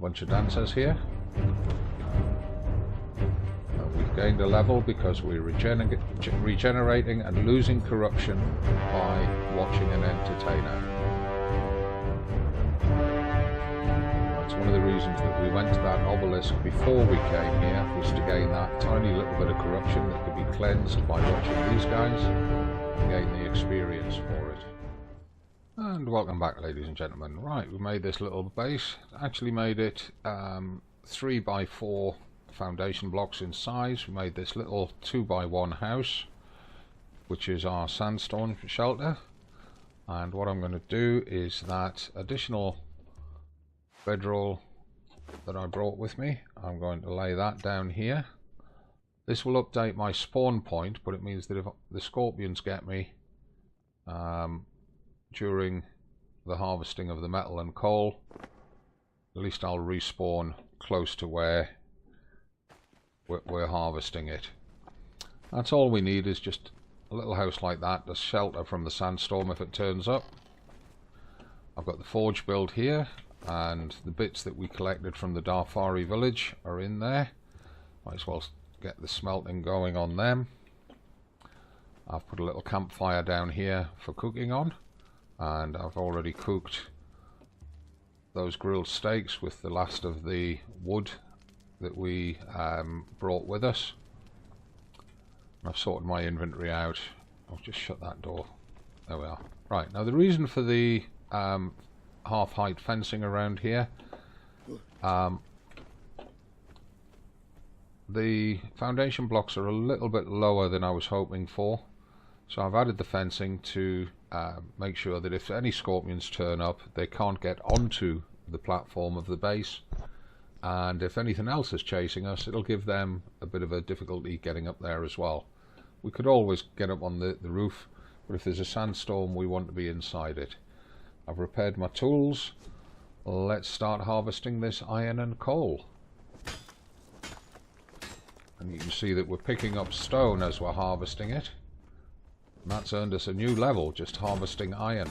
bunch of dancers here. We've gained a level because we're regenerating and losing corruption by watching an entertainer. That's one of the reasons that we went to that obelisk before we came here, was to gain that tiny little bit of corruption that could be cleansed by watching these guys and gain the experience for it. And welcome back, ladies and gentlemen. Right, we made this little base. Actually made it 3 by 4 foundation blocks in size. We made this little 2 by 1 house, which is our sandstorm shelter. And what I'm going to do is that additional bedroll that I brought with me, I'm going to lay that down here. This will update my spawn point, but it means that if the scorpions get me during the harvesting of the metal and coal, at least I'll respawn close to where we're harvesting it. That's all we need, is just a little house like that to shelter from the sandstorm if it turns up. I've got the forge built here, and the bits that we collected from the Darfari village are in there. Might as well get the smelting going on them. I've put a little campfire down here for cooking on, and I've already cooked those grilled steaks with the last of the wood that we brought with us. And I've sorted my inventory out. I'll just shut that door. There we are. Right, now the reason for the half-height fencing around here, the foundation blocks are a little bit lower than I was hoping for, so I've added the fencing to make sure that if any scorpions turn up, they can't get onto the platform of the base, and if anything else is chasing us, it'll give them a bit of a difficulty getting up there as well. We could always get up on the roof, but if there's a sandstorm, we want to be inside it. I've repaired my tools. Let's start harvesting this iron and coal. And you can see that we're picking up stone as we're harvesting it. And that's earned us a new level, just harvesting iron.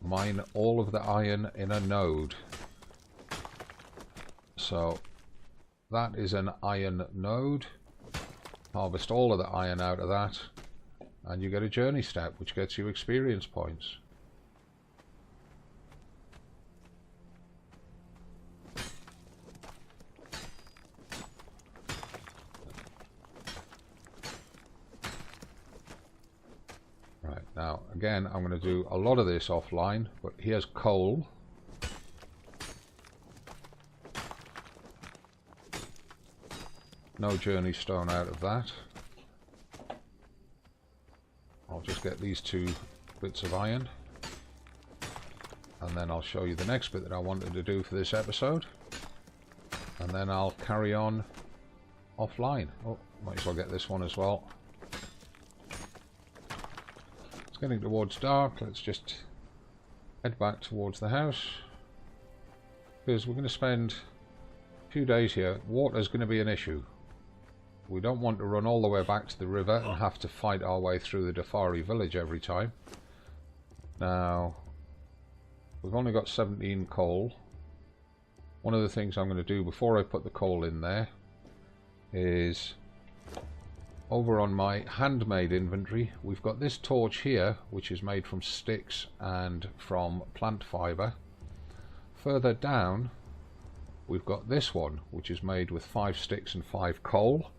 Mine all of the iron in a node. So that is an iron node. Harvest all of the iron out of that, and you get a journey step, which gets you experience points. Right, now again, I'm going to do a lot of this offline, but here's coal. No journey stone out of that. I'll just get these 2 bits of iron, and then I'll show you the next bit that I wanted to do for this episode, and then I'll carry on offline. Oh, might as well get this one as well. It's getting towards dark. Let's just head back towards the house, because we're going to spend a few days here. Water's going to be an issue. We don't want to run all the way back to the river and have to fight our way through the Darfari village every time. Now, we've only got 17 coal. One of the things I'm going to do before I put the coal in there is, over on my handmade inventory, we've got this torch here, which is made from sticks and from plant fibre. Further down, we've got this one, which is made with 5 sticks and 5 coal.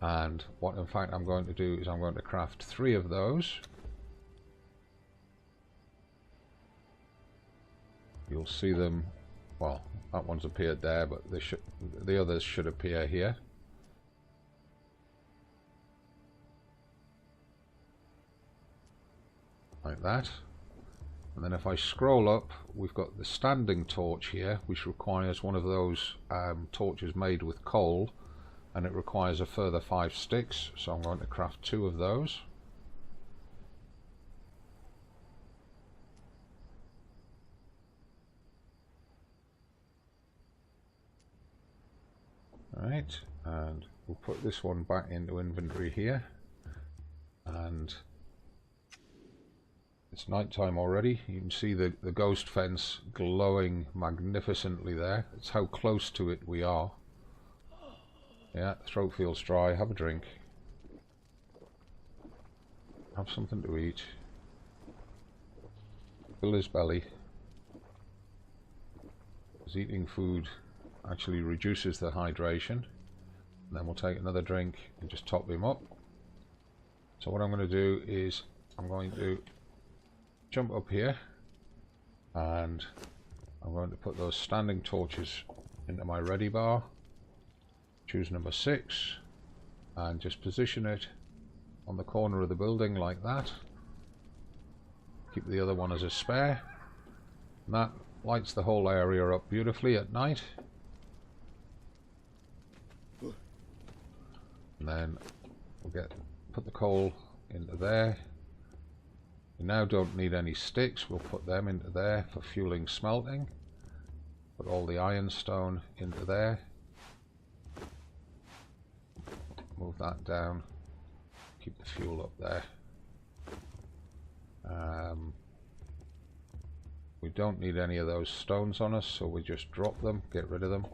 And what in fact I'm going to do is I'm going to craft 3 of those. You'll see them, well, that one's appeared there, but the others should appear here. Like that. And then if I scroll up, we've got the standing torch here, which requires one of those torches made with coal. And it requires a further 5 sticks, so I'm going to craft 2 of those. Alright, and we'll put this one back into inventory here. And It's night time already. You can see the ghost fence glowing magnificently there. It's how close to it we are. Yeah, throat feels dry. Have a drink. Have something to eat. Fill his belly. Because eating food actually reduces the hydration. And then we'll take another drink and just top him up. So what I'm going to do is I'm going to jump up here and I'm going to put those standing torches into my ready bar. Choose number 6 and just position it on the corner of the building like that. Keep the other one as a spare. And that lights the whole area up beautifully at night. And then we'll put the coal into there. We now don't need any sticks. We'll put them into there for fueling smelting. Put all the ironstone into there. Move that down. Keep the fuel up there. We don't need any of those stones on us, so we just drop them, get rid of them.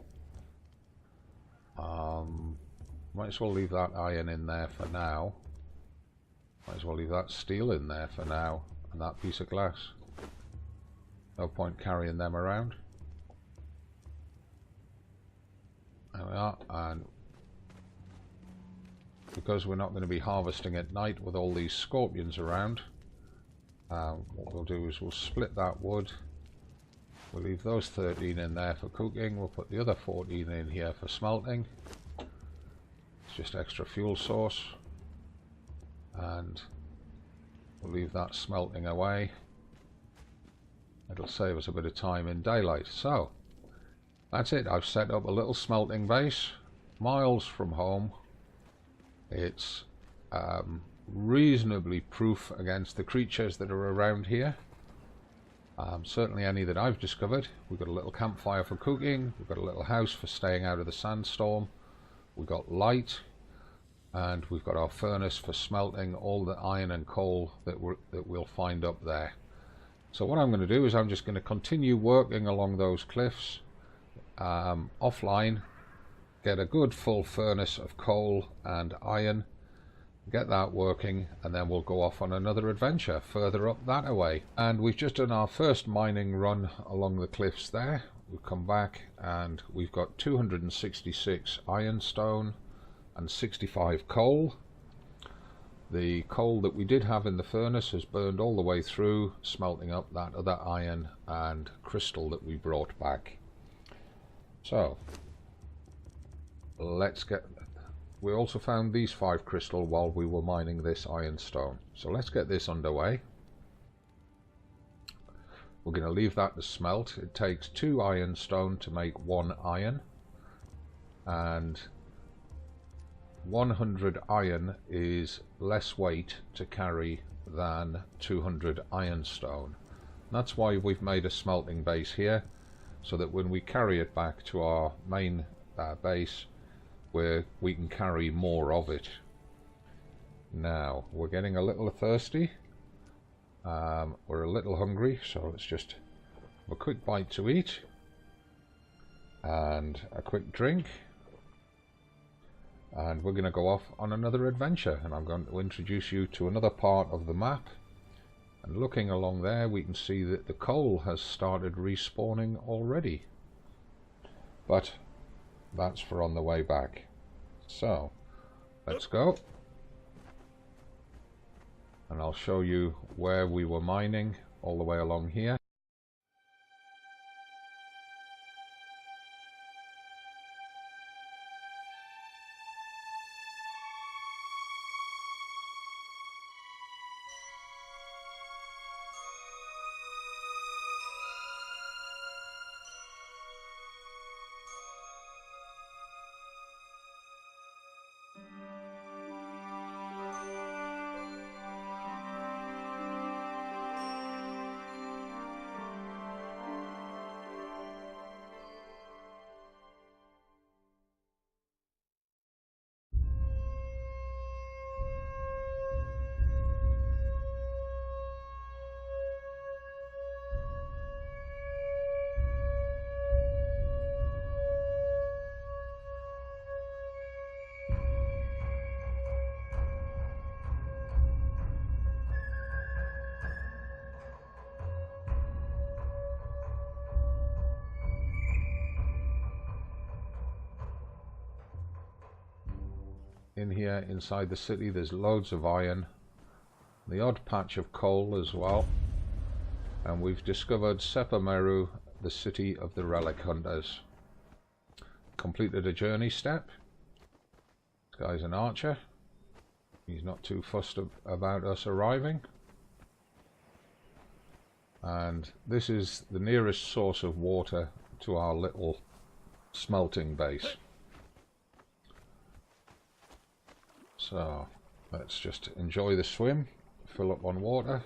Might as well leave that iron in there for now. Might as well leave that steel in there for now, and that piece of glass. No point carrying them around. There we are, and because we're not going to be harvesting at night with all these scorpions around, what we'll do is we'll split that wood. We'll leave those 13 in there for cooking. We'll put the other 14 in here for smelting. It's just extra fuel source. And we'll leave that smelting away. It'll save us a bit of time in daylight. So that's it. I've set up a little smelting base miles from home. It's reasonably proof against the creatures that are around here. Certainly any that I've discovered. We've got a little campfire for cooking. We've got a little house for staying out of the sandstorm. We've got light. And we've got our furnace for smelting all the iron and coal that we'll find up there. So what I'm going to do is I'm just going to continue working along those cliffs offline, get a good full furnace of coal and iron, get that working, and then we'll go off on another adventure further up that away. And we've just done our first mining run along the cliffs there. We've come back and we've got 266 ironstone and 65 coal. The coal that we did have in the furnace has burned all the way through, smelting up that other iron and crystal that we brought back. So let's get... We also found these 5 crystal while we were mining this ironstone. So let's get this underway. We're going to leave that to smelt. It takes 2 ironstone to make 1 iron, and 100 iron is less weight to carry than 200 ironstone. That's why we've made a smelting base here, so that when we carry it back to our main base, where we can carry more of it. Now we're getting a little thirsty, we're a little hungry, so let's just have a quick bite to eat and a quick drink, and we're going to go off on another adventure. And I'm going to introduce you to another part of the map, and looking along there we can see that the coal has started respawning already, but that's for on the way back. So let's go, and I'll show you where we were mining all the way along here. in here inside the city. There's loads of iron, the odd patch of coal as well, and we've discovered Sepermeru, the city of the Relic Hunters. Completed a journey step. This guy's an archer. He's not too fussed about us arriving. And this is the nearest source of water to our little smelting base. So let's just enjoy the swim, fill up on water,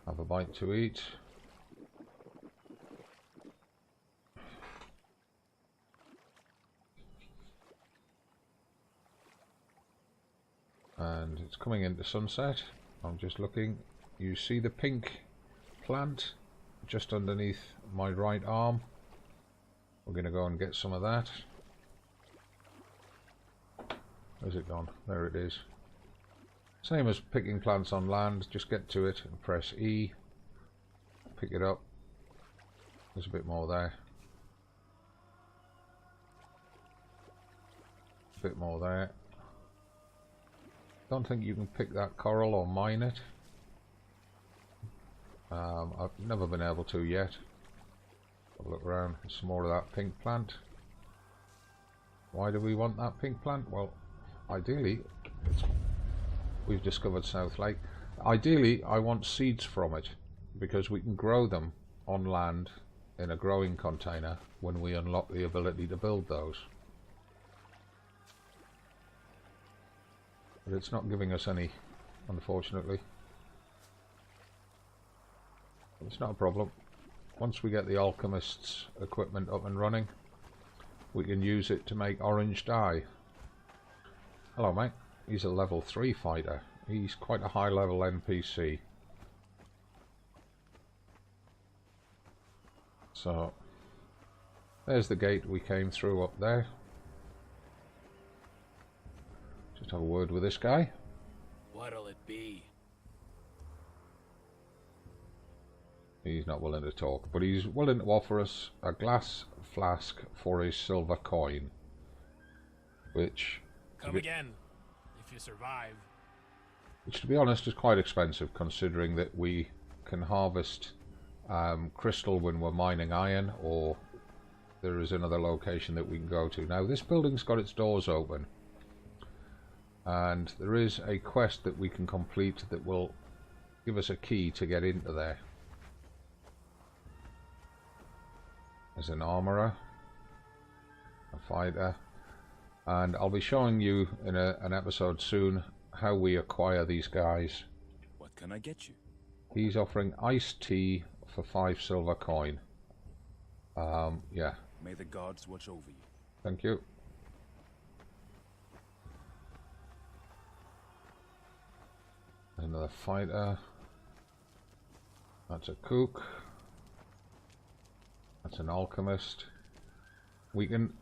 have a bite to eat. And it's coming into sunset. I'm just looking. You see the pink plant just underneath my right arm. We're going to go and get some of that. Where's it gone? There it is. Same as picking plants on land, just get to it and press E. Pick it up. There's a bit more there. A bit more there. Don't think you can pick that coral or mine it. I've never been able to yet. Have a look around. Some more of that pink plant. Why do we want that pink plant? Well, ideally, we've discovered South Lake. Ideally, I want seeds from it because we can grow them on land in a growing container when we unlock the ability to build those. But it's not giving us any, unfortunately. It's not a problem. Once we get the alchemist's equipment up and running, we can use it to make orange dye. Hello mate, he's a level 3 fighter. He's quite a high level NPC. So, there's the gate we came through up there. Just have a word with this guy. What'll it be? He's not willing to talk, but he's willing to offer us a glass flask for a silver coin. Which... Come again, if you survive. Which, to be honest, is quite expensive, considering that we can harvest crystal when we're mining iron, or there is another location that we can go to. Now, this building's got its doors open, and there is a quest that we can complete that will give us a key to get into there. There's an armourer, a fighter, and I'll be showing you in an episode soon how we acquire these guys. What can I get you? He's offering iced tea for 5 silver coin. Yeah. May the gods watch over you. Thank you. Another fighter. That's a cook. That's an alchemist. We can,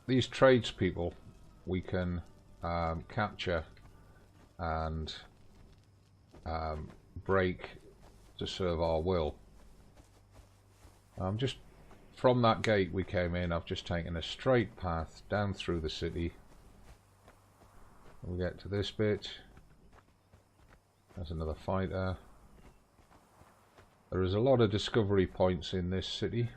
these tradespeople, we can capture and break to serve our will. Just from that gate we came in, I've just taken a straight path down through the city. We get to this bit. There's another fighter. There is a lot of discovery points in this city.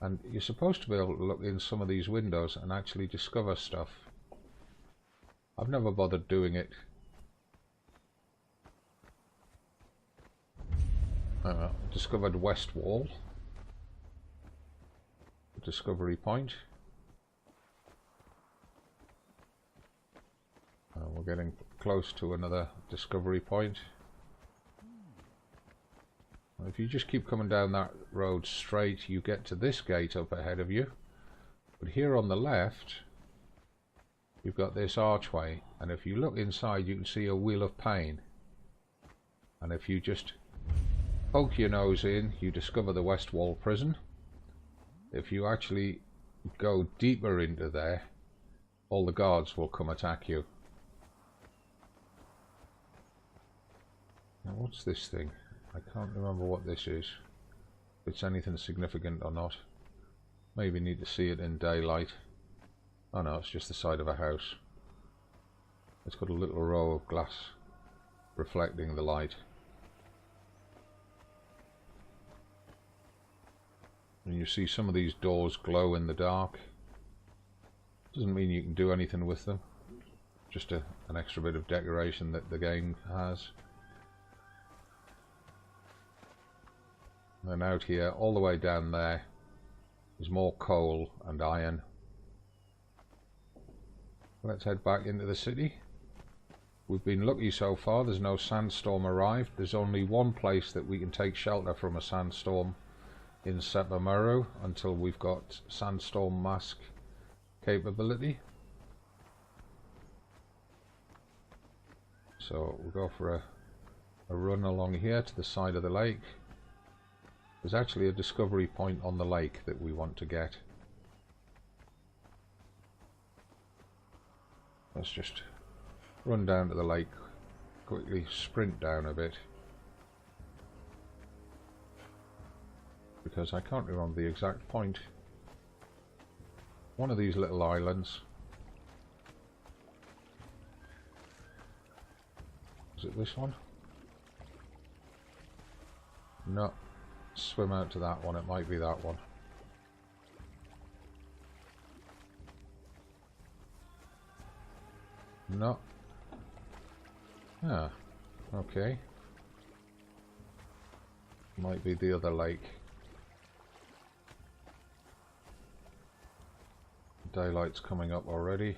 And you're supposed to be able to look in some of these windows and actually discover stuff. I've never bothered doing it. Discovered West Wall. Discovery point. We're getting close to another discovery point. If you just keep coming down that road straight, you get to this gate up ahead of you. But here on the left, you've got this archway, and if you look inside, you can see a wheel of pain. And if you just poke your nose in, you discover the West Wall prison. If you actually go deeper into there, all the guards will come attack you. Now what's this thing? I can't remember what this is. If it's anything significant or not. Maybe need to see it in daylight. Oh no, it's just the side of a house. It's got a little row of glass reflecting the light. And you see some of these doors glow in the dark. Doesn't mean you can do anything with them. Just an extra bit of decoration that the game has. And out here, all the way down there, is more coal and iron. Let's head back into the city. We've been lucky so far, there's no sandstorm arrived. There's only one place that we can take shelter from a sandstorm in Sepermeru until we've got sandstorm mask capability. So we'll go for a run along here to the side of the lake. There's actually a discovery point on the lake that we want to get. Let's just run down to the lake, quickly sprint down a bit, because I can't remember the exact point. One of these little islands. Is it this one? No. Swim out to that one, it might be that one. No. Ah, okay. Might be the other lake. Daylight's coming up already.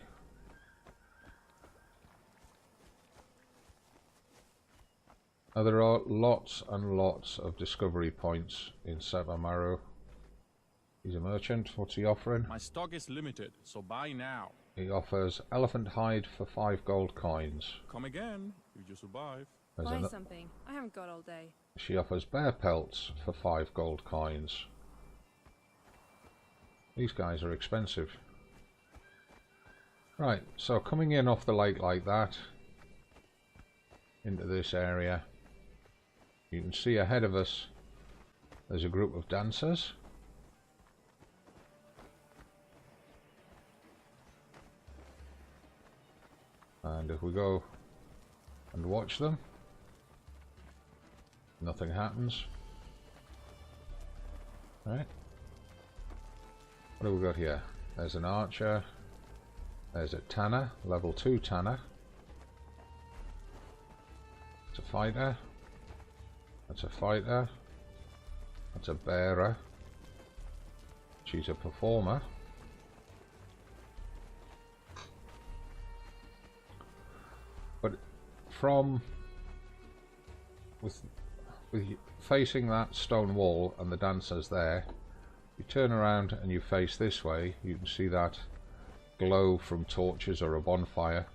Now there are lots and lots of discovery points in Sepermeru. He's a merchant. What's he offering? My stock is limited, so buy now. He offers elephant hide for 5 gold coins. Come again, if you survive. Buy something. I haven't got all day. She offers bear pelts for 5 gold coins. These guys are expensive. Right, so coming in off the lake like that, into this area, you can see ahead of us there's a group of dancers. And if we go and watch them, nothing happens. Right. What have we got here? There's an archer. There's a tanner, level 2 tanner. It's a fighter. That's a fighter. That's a bearer. She's a performer. But from with facing that stone wall and the dancers there, you turn around and you face this way, you can see that glow from torches or a bonfire.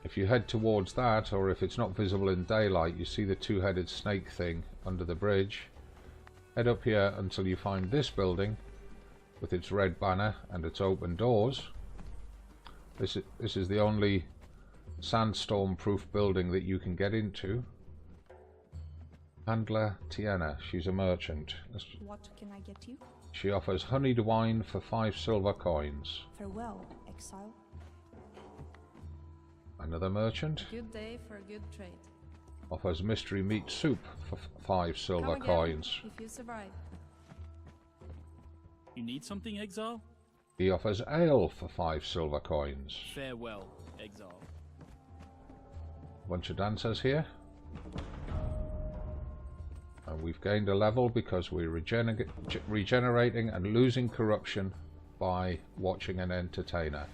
If you head towards that, or if it's not visible in daylight, you see the two-headed snake thing under the bridge. Head up here until you find this building with its red banner and its open doors. This is the only sandstorm proof building that you can get into. Handler Tiana, she's a merchant. What can I get you? She offers honeyed wine for 5 silver coins. Farewell, exile. Another merchant. Good day for a good trade. Offers mystery meat soup for 5 silver Come again, coins. if you survive. You need something, Exile? He offers ale for 5 silver coins. Farewell, Exile. Bunch of dancers here. And we've gained a level because we're regenerating and losing corruption by watching an entertainer.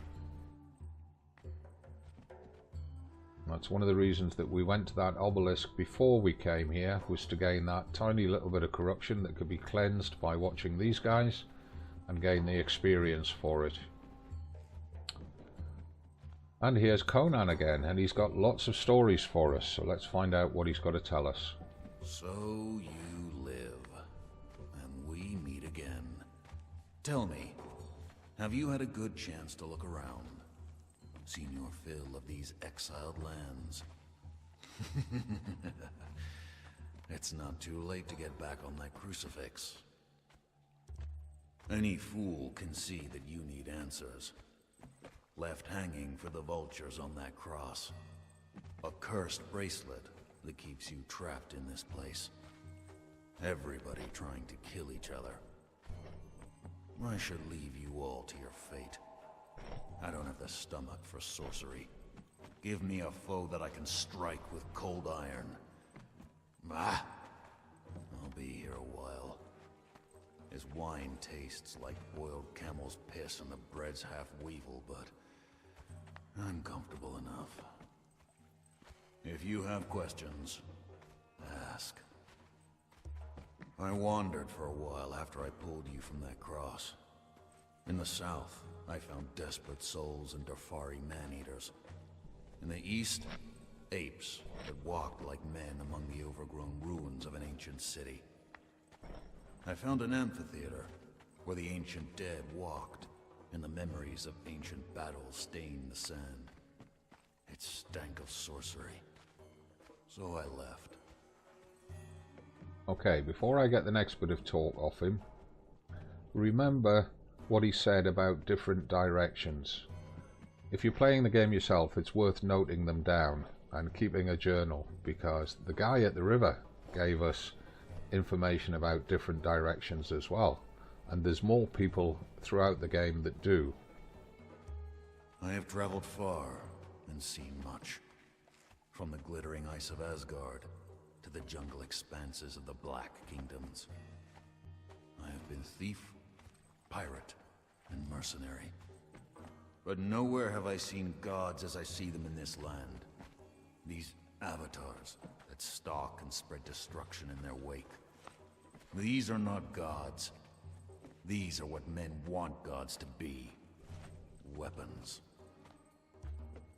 That's one of the reasons that we went to that obelisk before we came here, was to gain that tiny little bit of corruption that could be cleansed by watching these guys and gain the experience for it. And here's Conan again, and he's got lots of stories for us, so let's find out what he's got to tell us. So you live, and we meet again. Tell me, have you had a good chance to look around? Seen your fill of these exiled lands? It's not too late to get back on that crucifix. Any fool can see that you need answers. left hanging for the vultures on that cross. A cursed bracelet that keeps you trapped in this place. Everybody trying to kill each other. I should leave you all to your fate. I don't have the stomach for sorcery. Give me a foe that I can strike with cold iron. Ah! I'll be here a while. His wine tastes like boiled camel's piss and the bread's half weevil, but I'm comfortable enough. If you have questions, ask. I wandered for a while after I pulled you from that cross. In the south, I found desperate souls and Darfari man-eaters. In the east, apes that walked like men among the overgrown ruins of an ancient city. I found an amphitheater where the ancient dead walked, and the memories of ancient battles stained the sand. It stank of sorcery. So I left. Okay, before I get the next bit of talk off him, remember what he said about different directions. If you're playing the game yourself, it's worth noting them down and keeping a journal, because the guy at the river gave us information about different directions as well, and there's more people throughout the game that do. I have traveled far and seen much. From the glittering ice of Asgard to the jungle expanses of the Black Kingdoms. I have been thief, pirate, and mercenary. But nowhere have I seen gods as I see them in this land. These avatars that stalk and spread destruction in their wake. These are not gods. These are what men want gods to be. Weapons.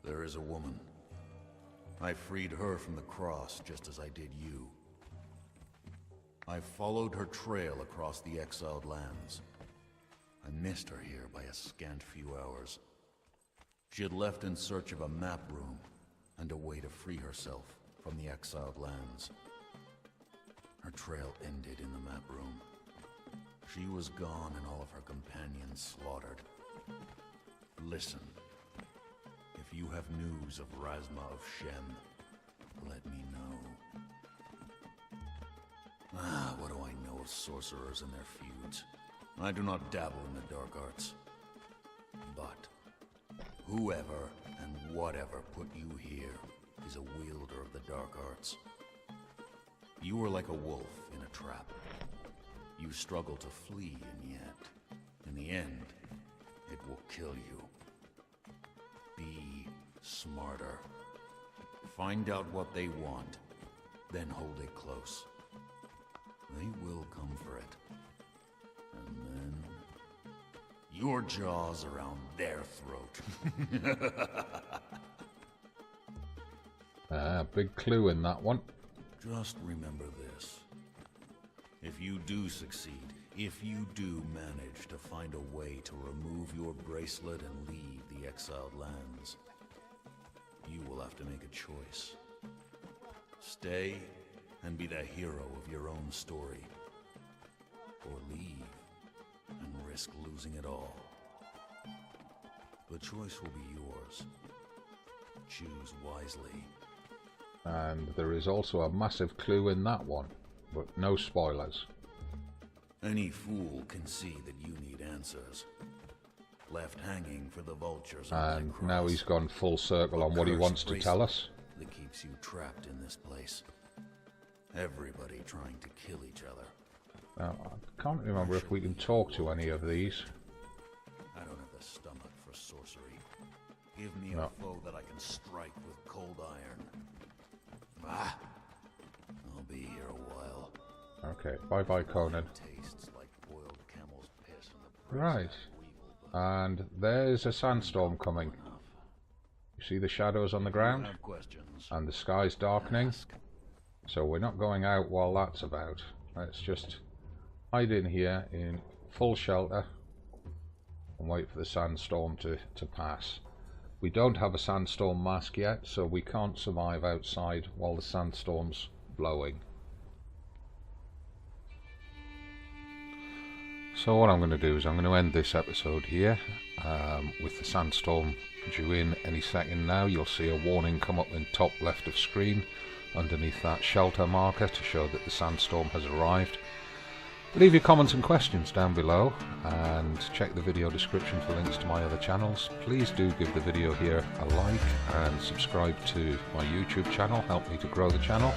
There is a woman. I freed her from the cross just as I did you. I followed her trail across the exiled lands. I missed her here by a scant few hours. She had left in search of a map room and a way to free herself from the exiled lands. Her trail ended in the map room. She was gone and all of her companions slaughtered. Listen. If you have news of Razma of Shem, let me know. What do I know of sorcerers and their feuds? I do not dabble in the dark arts. But whoever and whatever put you here is a wielder of the dark arts. You are like a wolf in a trap. You struggle to flee, and yet, in the end, it will kill you. Be smarter. Find out what they want, then hold it close. They will come for it. And then your jaws around their throat. Big clue in that one. Just remember this. If you do succeed, if you do manage to find a way to remove your bracelet and leave the exiled lands, you will have to make a choice. Stay and be the hero of your own story, or leave and risk losing it all. The choice will be yours. Choose wisely. And there is also a massive clue in that one, but no spoilers. Any fool can see that you need answers. Left hanging for the vultures on And that cross. now he's gone full circle on what he wants to tell us. That keeps you trapped in this place. Everybody trying to kill each other. Now, I can't remember if we can talk to any of these. I don't have the stomach for sorcery. Give me No. a foe that I can strike with cold iron. Ah! I'll be here a while. Okay, bye-bye, Conan. Tastes like boiled camel's piss and the Right. And there's a sandstorm coming. You see the shadows on the ground? have questions. And the sky's darkening. So we're not going out while that's about. Let's just hide in here in full shelter and wait for the sandstorm to pass. We don't have a sandstorm mask yet, so we can't survive outside while the sandstorm's blowing. So what I'm going to do is I'm going to end this episode here with the sandstorm due in any second now. You'll see a warning come up in top left of screen underneath that shelter marker to show that the sandstorm has arrived. Leave your comments and questions down below and check the video description for links to my other channels. Please do give the video here a like and subscribe to my YouTube channel, help me to grow the channel.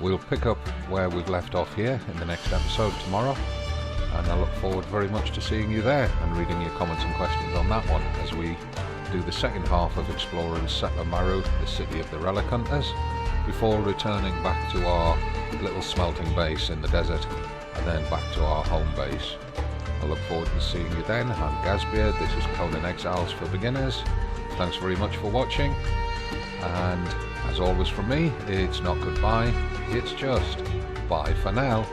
We'll pick up where we've left off here in the next episode tomorrow, and I look forward very much to seeing you there and reading your comments and questions on that one as we do the second half of exploring Sepermaru, the city of the Relic Hunters, before returning back to our little smelting base in the desert and then back to our home base. I look forward to seeing you then. I'm Gazbeard, this is Conan Exiles for beginners. Thanks very much for watching, and as always from me, it's not goodbye, it's just bye for now.